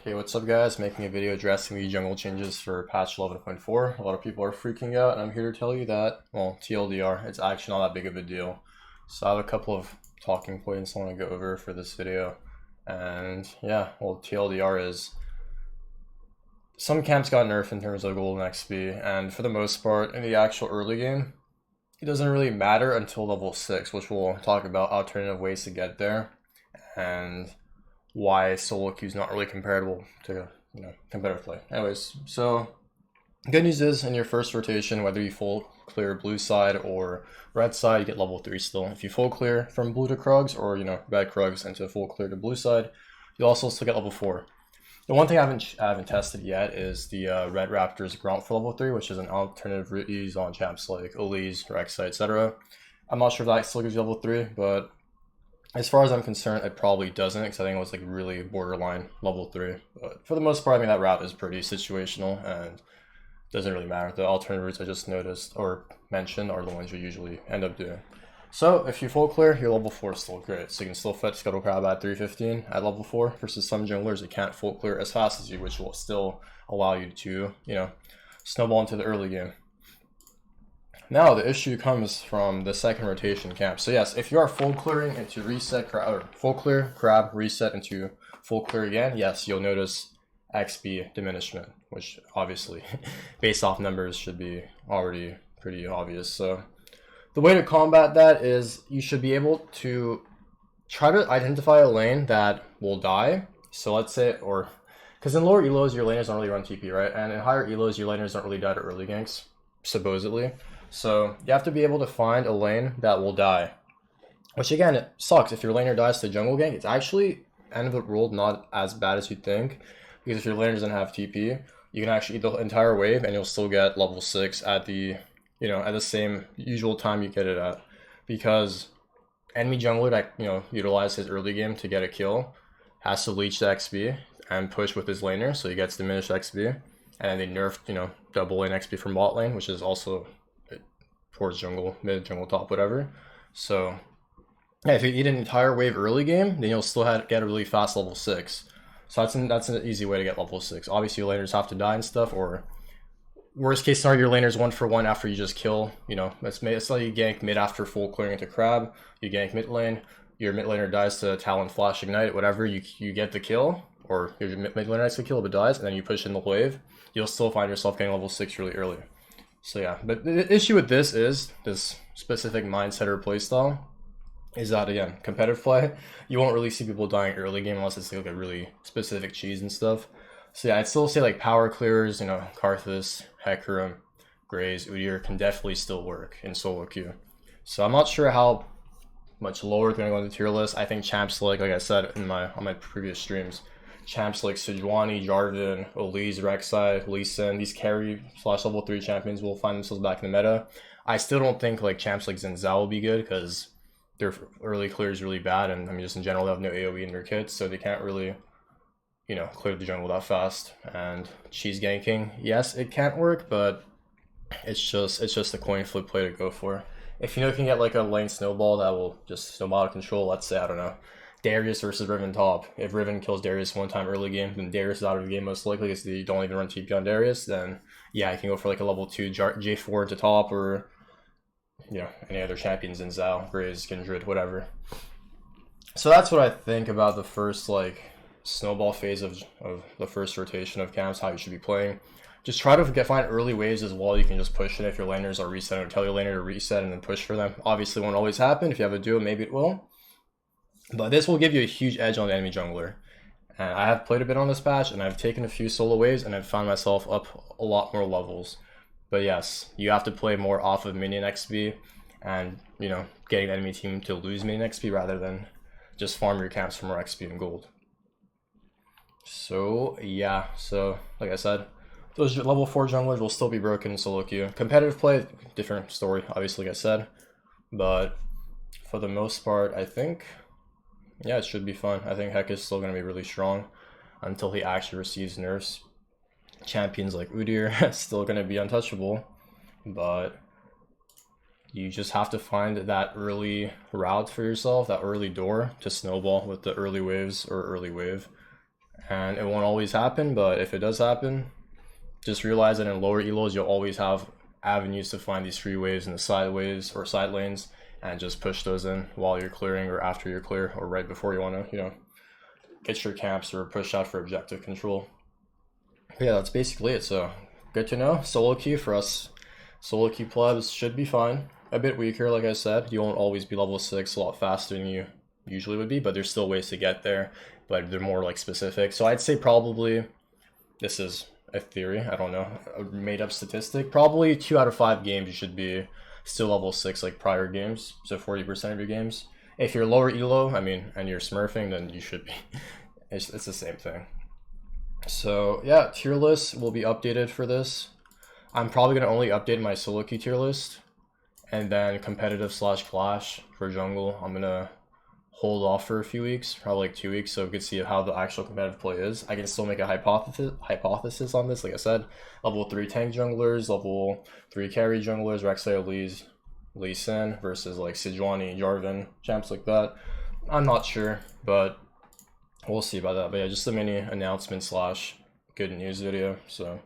Hey, what's up guys? Making a video addressing the jungle changes for patch 11.4. A lot of people are freaking out and I'm here to tell you that, well, TLDR, it's actually not that big of a deal. So I have a couple of talking points I want to go over for this video. And yeah, well, TLDR is some camps got nerfed in terms of gold and XP, and for the most part in the actual early game, it doesn't really matter until level 6, which we'll talk about alternative ways to get there and why solo queue is not really comparable to competitive play. Anyways, so good news is in your first rotation, whether you full clear blue side or red side, you get level 3 still. If you full clear from blue to Krugs or red Krugs into full clear to blue side, you'll also still get level 4. The one thing I haven't tested yet is the Red Raptors Grunt for level 3, which is an alternative route used on champs like Elise, Rek'Sai, etc. I'm not sure if that still gives you level 3, but as far as I'm concerned, it probably doesn't, because I think it was like really borderline level 3. But for the most part, I mean, that route is pretty situational and doesn't really matter. The alternative routes I just noticed or mentioned are the ones you usually end up doing. So if you full clear, your level 4 is still great. So you can still fit Scuttle Crab at 315 at level 4 versus some junglers that can't full clear as fast as you, which will still allow you to, snowball into the early game. Now the issue comes from the second rotation camp. So yes, if you are full clearing into reset crab, or full clear crab reset into full clear again, yes, you'll notice XP diminishment, which obviously based off numbers should be already pretty obvious. So the way to combat that is you should be able to try to identify a lane that will die. So let's say, or because in lower elos your laners don't really run TP, right? And in higher elos your laners don't really die to early ganks, supposedly. So you have to be able to find a lane that will die, which again, it sucks if your laner dies to jungle gank. It's actually end of the world not as bad as you think, because if your laner doesn't have TP, you can actually eat the entire wave and you'll still get level 6 at the at the same usual time you get it at, because enemy jungler that utilize his early game to get a kill has to leech the XP and push with his laner, so he gets diminished XP, and they nerfed double lane XP from bot lane, which is also towards jungle, mid, jungle top, whatever. So yeah, if you eat an entire wave early game, then you'll still get a really fast level 6. So that's an easy way to get level 6. Obviously your laners have to die and stuff, or worst case scenario, your laner's 1-for-1 after you just kill, let's say you gank mid after full clearing into crab, you gank mid lane, your mid laner dies to Talon Flash Ignite, whatever, you get the kill, or your mid laner gets the kill but dies, and then you push in the wave, you'll still find yourself getting level 6 really early. So yeah, but the issue with this is, this specific mindset or playstyle, is that again, competitive play, you won't really see people dying early game unless it's like a really specific cheese and stuff. So yeah, I'd still say like power clears, Karthus, Hecarim, Graze, Udyr can definitely still work in solo queue. So I'm not sure how much lower they're gonna go on the tier list. I think champs like I said on my previous streams, champs like Sejuani, Jarvan, Elise, Rek'Sai, Lee Sin, these carry / level 3 champions will find themselves back in the meta. I still don't think like champs like Xin Zhao will be good, because their early clear is really bad, and I mean just in general they have no AoE in their kits, so they can't really clear the jungle that fast. And cheese ganking, yes, it can't work, but it's just a coin flip play to go for. If you can get like a lane snowball that will just snowball out of control, let's say, I don't know, Darius versus Riven top. If Riven kills Darius one time early game, then Darius is out of the game most likely, because they don't even run TP on Darius, then yeah, I can go for like a level 2 J4 into top, or any other champions in Zhao, Graze, Kindred, whatever. So that's what I think about the first like snowball phase of the first rotation of camps, how you should be playing. Just try to find early waves as well. You can just push it if your laners are resetting, or tell your laner to reset and then push for them. Obviously it won't always happen. If you have a duo, maybe it will, but this will give you a huge edge on the enemy jungler. And I have played a bit on this patch, and I've taken a few solo waves, and I've found myself up a lot more levels. But yes, you have to play more off of minion XP and getting the enemy team to lose minion XP rather than just farm your camps for more XP and gold. So yeah, so like I said, those level 4 junglers will still be broken in solo queue. Competitive play, different story, obviously, like I said, but for the most part, I think, yeah, it should be fun. I think Heck is still going to be really strong until he actually receives nerfs. Champions like Udyr still going to be untouchable, but you just have to find that early route for yourself, that early door to snowball with the early waves or early wave. And it won't always happen, but if it does happen, just realize that in lower elos, you'll always have avenues to find these free waves in the side waves or side lanes, and just push those in while you're clearing or after you're clear or right before you want to, get your camps or push out for objective control. But yeah, that's basically it. So good to know. Solo queue for us solo queue plebs should be fine. A bit weaker, like I said. You won't always be level 6 a lot faster than you usually would be, but there's still ways to get there, but they're more like specific. So I'd say probably, this is a theory, I don't know, a made up statistic, probably 2 out of 5 games you should be still level 6 like prior games, so 40% of your games. If you're lower elo, I mean, and you're smurfing, then you should be. It's the same thing. So yeah, tier list will be updated for this. I'm probably going to only update my solo queue tier list, and then competitive / clash for jungle I'm going to hold off for a few weeks, probably like 2 weeks, so we can see how the actual competitive play is. I can still make a hypothesis on this. Like I said, level 3 tank junglers, level 3 carry junglers, Rek'Sai, Lee Sin versus like Sejuani, Jarvan, champs like that. I'm not sure, but we'll see about that. But yeah, just a mini announcement / good news video. So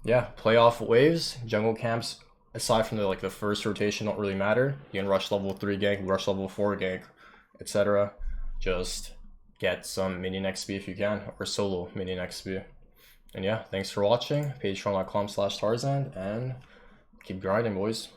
yeah, playoff waves, jungle camps, aside from the first rotation, don't really matter. You can rush level 3 gank, rush level 4 gank, etc. Just get some minion XP if you can, or solo minion XP. And yeah, thanks for watching. Patreon.com/Tarzaned, and keep grinding, boys.